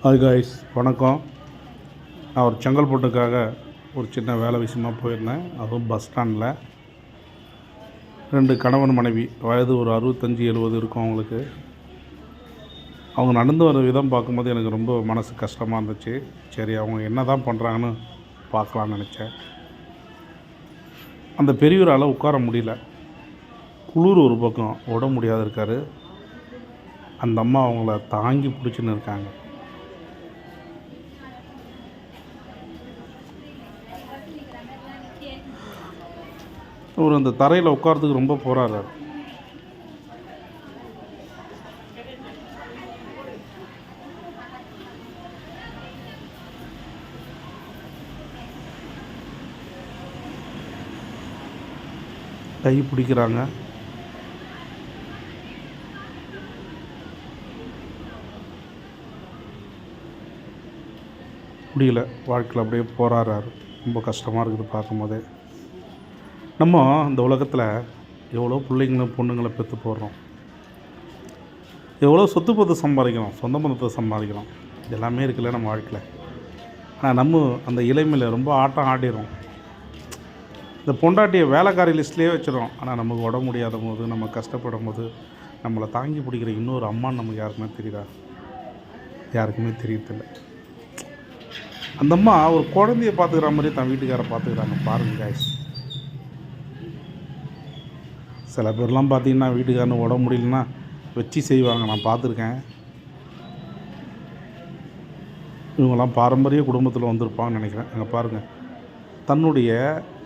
Hi guys, வணக்கம். நான் ஒரு செங்கல்பட்டுக்காக ஒரு சின்ன வேலை விஷயமாக போயிருந்தேன். அதுவும் பஸ் ஸ்டாண்டில் 2 கணவன் மனைவி, வயது ஒரு 65-70 இருக்கும் அவங்களுக்கு. அவங்க நடந்து வர விதம் பார்க்கும்போது எனக்கு ரொம்ப மனசு கஷ்டமாக இருந்துச்சு. சரி, அவங்க என்ன தான் பண்ணுறாங்கன்னு பார்க்கலான்னு நினச்சேன். அந்த பெரியவரால் உட்கார முடியல, குளிர் ஒரு பக்கம், உட முடியாது இருக்கார். அந்த அம்மா அவங்கள தாங்கி பிடிச்சின்னு இருக்காங்க. அவர் அந்த தரையில் உட்காரத்துக்கு ரொம்ப போராடுறார். கை பிடிக்கிறாங்க. முடியல, வாழ்க்கையில் அப்படியே போராடுறாரு. ரொம்ப கஷ்டமாக இருக்குது பார்க்கும்போதே. நம்ம இந்த உலகத்தில் எவ்வளோ பிள்ளைங்களும் பொண்ணுங்களை பெற்று போடுறோம், எவ்வளோ சொத்து பத்து சம்பாதிக்கிறோம், சொந்த பந்தத்தை சம்பாதிக்கிறோம், எல்லாமே இருக்குல்ல நம்ம வாழ்க்கையில். ஆனால் நம்ம அந்த இளமையில் ரொம்ப ஆட்டம் ஆடிடுறோம். இந்த பொண்டாட்டியை வேலைக்காரி லிஸ்ட்லேயே வச்சிடறோம். ஆனால் நமக்கு உட முடியாத போது, நம்ம கஷ்டப்படும் போது நம்மளை தாங்கி பிடிக்கிற இன்னொரு அம்மான்னு நமக்கு யாருக்குமே தெரியுதா? யாருக்குமே தெரியறதில்லை. அந்த அம்மா ஒரு குழந்தைய பார்த்துக்கிற மாதிரி தன் வீட்டுக்காரை பார்த்துக்கிறாங்க. பாருங்கள் காய்ஸ். சில பேர்லாம் பார்த்திங்கன்னா வீட்டுக்காரனு உட முடியலன்னா வச்சு செய்வாங்க, நான் பார்த்துருக்கேன். இவங்கெல்லாம் பாரம்பரிய குடும்பத்தில் வந்திருப்பாங்கன்னு நினைக்கிறேன். அங்கே பாருங்கள், தன்னுடைய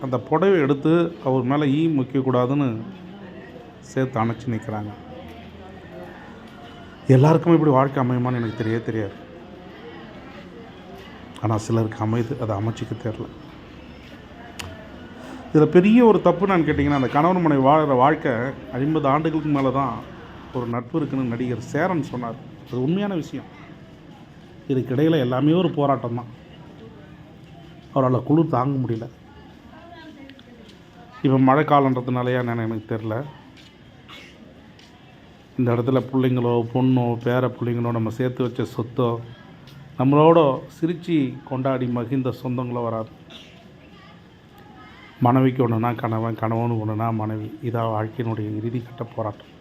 அந்த புடவை எடுத்து அவர் மேலே ஈ முக்கியக்கூடாதுன்னு சேர்த்து அணைச்சி நிற்கிறாங்க. எல்லாருக்குமே இப்படி வாழ்க்கை அமையுமான்னு எனக்கு தெரியாது. ஆனால் சிலருக்கு அமையுது, அதை அமைச்சிக்க தெரில. இதில் பெரிய ஒரு தப்பு நான் கேட்டிங்கன்னா, அந்த கணவன் மனைவி வாழ்கிற வாழ்க்கை 50 ஆண்டுகளுக்கு மேலே தான் ஒரு நட்பு இருக்குன்னு நடிகர் சேரன் சொன்னார். அது உண்மையான விஷயம். இதுக்கு இடையில் எல்லாமே ஒரு போராட்டம் தான். அவரால் குளிர் தாங்க முடியல. இப்போ மழை காலன்றதுனாலையா எனக்கு தெரில. இந்த இடத்துல பிள்ளைங்களோ பொண்ணோ பேர பிள்ளைங்களோ நம்ம சேர்த்து வச்ச சொத்தோ நம்மளோட சிரித்து கொண்டாடி மகிழ்ந்த சொந்தங்களோ வராது. மனைவிக்கு ஒன்றுனா கணவன், கணவனுக்கு ஒன்றுனா மனைவி. இதான் வாழ்க்கையினுடைய இறுதிக்கட்ட போராட்டம்.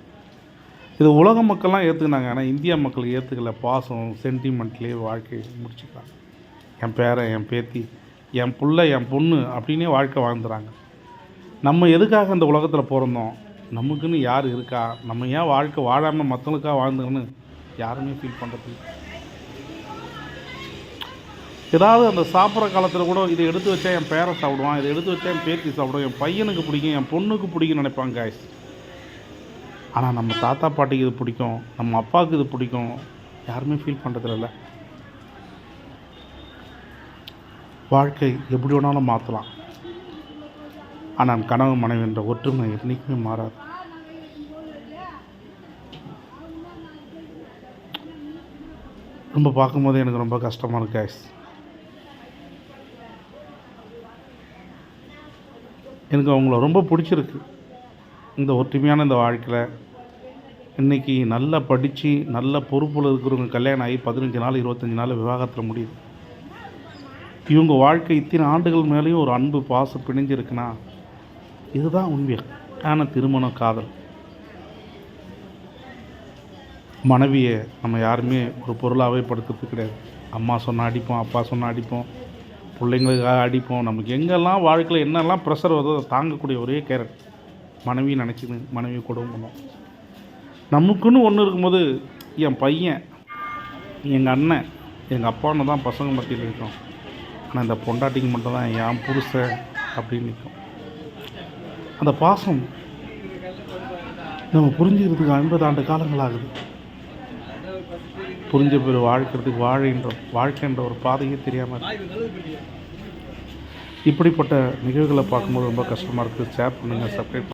இது உலக மக்கள்லாம் ஏற்றுக்கினாங்க, ஆனால் இந்தியா மக்கள் ஏற்றுக்கல. பாசம் சென்டிமெண்ட்லேயே வாழ்க்கையை முடிச்சுக்கிறாங்க. என் பேரன், என் பேத்தி, என் பிள்ளை, என் பொண்ணு அப்படின்னே வாழ்க்கை வாழ்ந்துறாங்க. நம்ம எதுக்காக இந்த உலகத்தில் பிறந்தோம்? நமக்குன்னு யார் இருக்கா? நம்ம ஏன் வாழ்க்கை வாழாமல் மற்றவங்களுக்காக வாழ்ந்துங்கன்னு யாருமே ஃபீல் பண்ணுறது. ஏதாவது அந்த சாப்பிட்ற காலத்தில் கூட இதை எடுத்து வச்சா என் பேரன் சாப்பிடுவான், இதை எடுத்து வச்சா என் பேத்தி சாப்பிடுவோம், என் பையனுக்கு பிடிக்கும், என் பொண்ணுக்கு பிடிக்கும்னு நினைப்பாங்க காய்ஸ். ஆனால் நம்ம தாத்தா பாட்டிக்கு இது பிடிக்கும், நம்ம அப்பாவுக்கு இது பிடிக்கும், யாருமே ஃபீல் பண்ணுறதில்ல. வாழ்க்கை எப்படி வேணாலும் மாற்றலாம், ஆனால் கணவன் மனைவி என்ற ஒற்றுமை என்றைக்குமே மாறாது. ரொம்ப பார்க்கும்போது எனக்கு ரொம்ப கஷ்டமாக இருக்கு காய்ஸ். எனக்கு அவங்கள ரொம்ப பிடிச்சிருக்கு. இந்த ஒற்றுமையான இந்த வாழ்க்கையில் இன்றைக்கி நல்லா படித்து நல்ல பொறுப்பில் இருக்கிறவங்க கல்யாணம் ஆகி 15 நாள் 25 நாள் விவாகத்தில் முடியுது. இவங்க வாழ்க்கை இத்தனை ஆண்டுகள் மேலேயும் ஒரு அன்பு பாசம் பிணைஞ்சிருக்குன்னா இதுதான் உண்மையான திருமணம், காதல். மனைவியை நம்ம யாருமே ஒரு பொருளாகவே படுத்துறது கிடையாது. அம்மா சொன்னால் அடிப்போம், அப்பா சொன்னால் அடிப்போம், பிள்ளைங்களுக்காக அடிப்போம். நமக்கு எங்கெல்லாம் வாழ்க்கையில் என்னெல்லாம் ப்ரெஷர் வருதோ அதை தாங்கக்கூடிய ஒரே கேரட் மனைவியை நினச்சின்னு மனைவியை கொடுமை பண்ணோம். நமக்குன்னு ஒன்று இருக்கும்போது என் பையன், எங்கள் அண்ணன், எங்கள் அப்பான்னு தான் பசங்க மத்தியில் நிற்கும். ஆனால் இந்த பொண்டாட்டிக்கு மட்டும் தான் என் புருஷன் அப்படின்னு நிற்கும். அந்த பாசம் நம்ம புரிஞ்சுக்கிறதுக்கு 50 ஆண்டு காலங்கள் ஆகுது. புரிஞ்ச பேர் வாழ்க்கிறதுக்கு வாழ்க்கைன்ற ஒரு பாதையே தெரியாமல் இப்படிப்பட்ட நிகழ்வுகளை பார்க்கும்போது ரொம்ப கஷ்டமாக இருக்குது. ஷேர் பண்ணுங்கள், சப்ஸ்கிரைப்